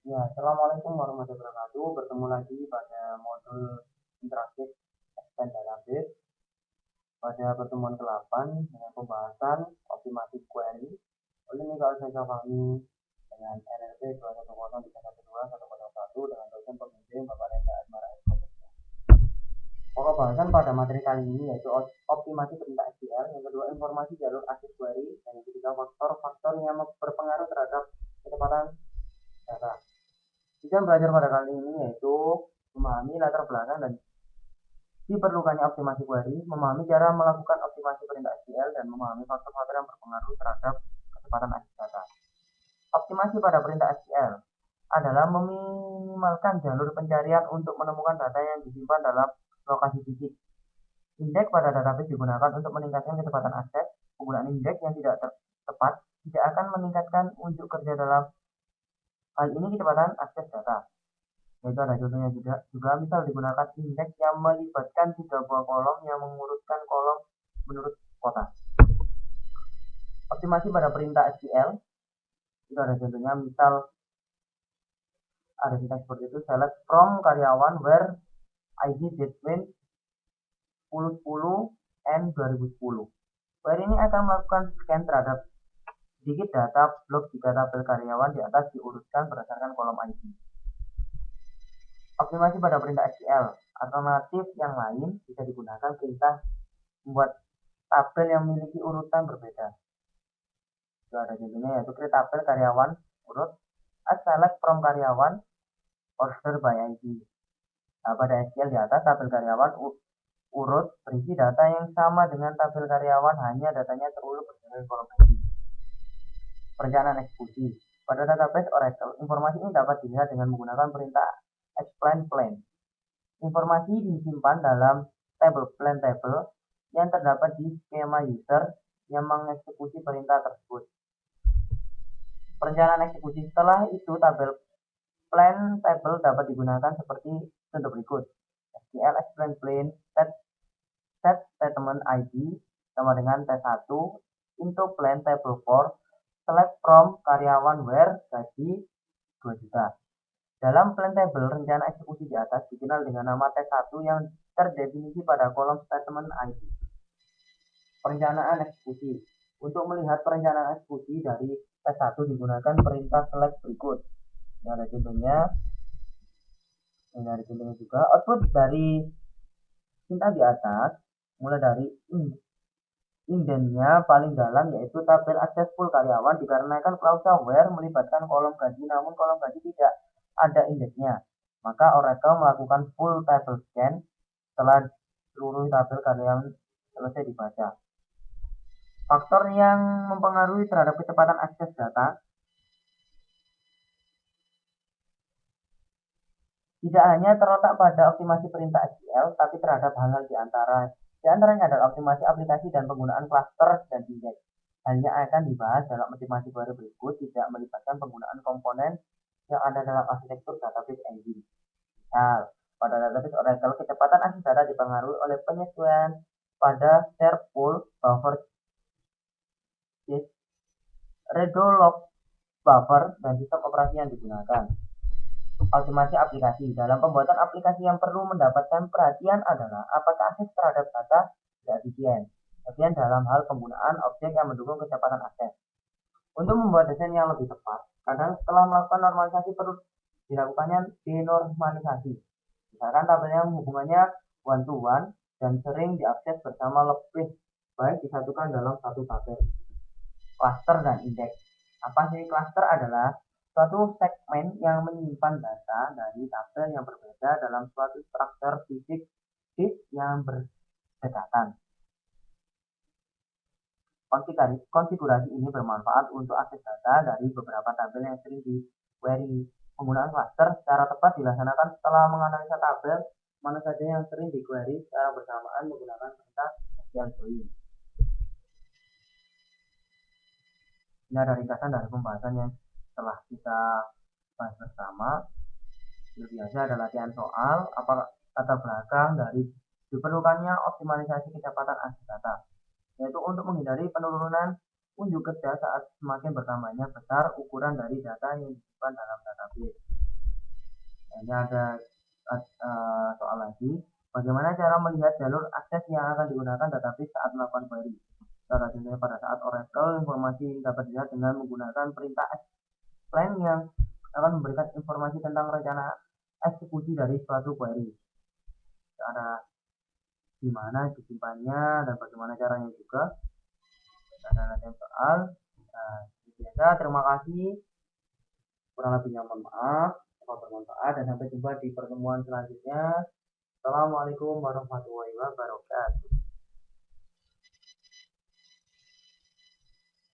Ya, Assalamualaikum warahmatullahi wabarakatuh. Bertemu lagi pada modul interaktif Expand Database pada pertemuan ke-8 dengan pembahasan optimasi query. Oleh ini kalau saya pahami dengan NLP 2103112 dengan dosen pembimbing Bapak Renda Asmara SKS. Pokok bahasan pada materi kali ini yaitu optimasi perintah SQL, yang kedua informasi jalur akses query, dan yang ketiga faktor-faktor yang berpengaruh terhadap kecepatan data. Tujuan belajar pada kali ini yaitu memahami latar belakang dan diperlukannya optimasi query, memahami cara melakukan optimasi perintah SQL, dan memahami faktor-faktor yang berpengaruh terhadap kecepatan akses data. Optimasi pada perintah SQL adalah meminimalkan jalur pencarian untuk menemukan data yang disimpan dalam lokasi fisik. Indeks pada database digunakan untuk meningkatkan kecepatan akses. Penggunaan indeks yang tidak tepat tidak akan meningkatkan unjuk kerja dalam hal ini kecepatan akses data. Yaitu ada contohnya juga misal digunakan indeks yang melibatkan 3 buah kolom yang mengurutkan kolom menurut kota. Optimasi pada perintah SQL itu ada contohnya, misal ada kita seperti itu, select from karyawan where ID between 1010 and 2010. Query ini akan melakukan scan terhadap sedikit data blok jika tabel karyawan di atas diurutkan berdasarkan kolom ID. Optimasi pada perintah SQL. Alternatif yang lain bisa digunakan perintah membuat tabel yang memiliki urutan berbeda. Itu ada contohnya yaitu create tabel karyawan urut, select from karyawan, order by ID. Nah, pada SQL di atas tabel karyawan urut berisi data yang sama dengan tabel karyawan, hanya datanya terurut berdasarkan kolom ID. Perencanaan eksekusi. Pada database Oracle, informasi ini dapat dilihat dengan menggunakan perintah explain plan. Informasi disimpan dalam table plan table yang terdapat di skema user yang mengeksekusi perintah tersebut. Perencanaan eksekusi. Setelah itu tabel plan table dapat digunakan seperti contoh berikut. SQL explain plan set statement ID sama dengan T1 into plan table for select from karyawan where gaji 2 juta. Dalam plan table, rencana eksekusi di atas dikenal dengan nama T1 yang terdefinisi pada kolom statement ID. Perencanaan eksekusi. Untuk melihat perencanaan eksekusi dari T1 digunakan perintah select berikut. Ini ada contohnya. Ini ada contohnya juga. Output dari perintah di atas mulai dari indennya paling dalam yaitu tabel akses full karyawan dikarenakan klausa where melibatkan kolom gaji, namun kolom gaji tidak ada indeksnya. Maka Oracle melakukan full table scan setelah seluruh tabel karyawan selesai dibaca. Faktor yang mempengaruhi terhadap kecepatan akses data tidak hanya terletak pada optimasi perintah SQL, tapi terhadap hal-hal di antaranya adalah optimasi aplikasi dan penggunaan cluster dan indeks. Hanya akan dibahas dalam optimasi query berikut, tidak melibatkan penggunaan komponen yang ada dalam arsitektur database engine. Misal, pada database Oracle, kecepatan akses data dipengaruhi oleh penyesuaian pada share pool, buffer disk, redo log buffer, dan sistem operasi yang digunakan. Optimasi aplikasi. Dalam pembuatan aplikasi yang perlu mendapatkan perhatian adalah apakah akses terhadap data tidak efisien. Kemudian dalam hal penggunaan objek yang mendukung kecepatan akses. Untuk membuat desain yang lebih tepat, kadang setelah melakukan normalisasi perlu dilakukannya denormalisasi. Misalkan tabel yang hubungannya one to one dan sering diakses bersama lebih baik disatukan dalam satu tabel. Cluster dan indeks. Apa sih cluster? Adalah suatu segmen yang menyimpan data dari tabel yang berbeda dalam suatu struktur fisik disk yang berdekatan. Konfigurasi ini bermanfaat untuk akses data dari beberapa tabel yang sering di query. Penggunaan cluster secara tepat dilaksanakan setelah menganalisa tabel mana saja yang sering di query secara bersamaan menggunakan perintah SQL join. Ini ada ringkasan dari pembahasan yang setelah kita bahas bersama. Biasa ada latihan soal, apa latar belakang dari diperlukannya optimalisasi kecepatan akses data, yaitu untuk menghindari penurunan unjuk kerja saat semakin bertambahnya besar ukuran dari data yang disimpan dalam database. Nah, ini ada soal lagi. Bagaimana cara melihat jalur akses yang akan digunakan database saat melakukan query? Cara contohnya pada saat Oracle, informasi dapat dilihat dengan menggunakan perintah explain yang akan memberikan informasi tentang rencana eksekusi dari suatu query. Cara gimana disimpannya dan bagaimana caranya juga. Ada latihan soal. Nah, biasa, terima kasih. Kurang lebihnya mohon maaf. Semoga bermanfaat dan sampai jumpa di pertemuan selanjutnya. Assalamualaikum warahmatullahi wabarakatuh.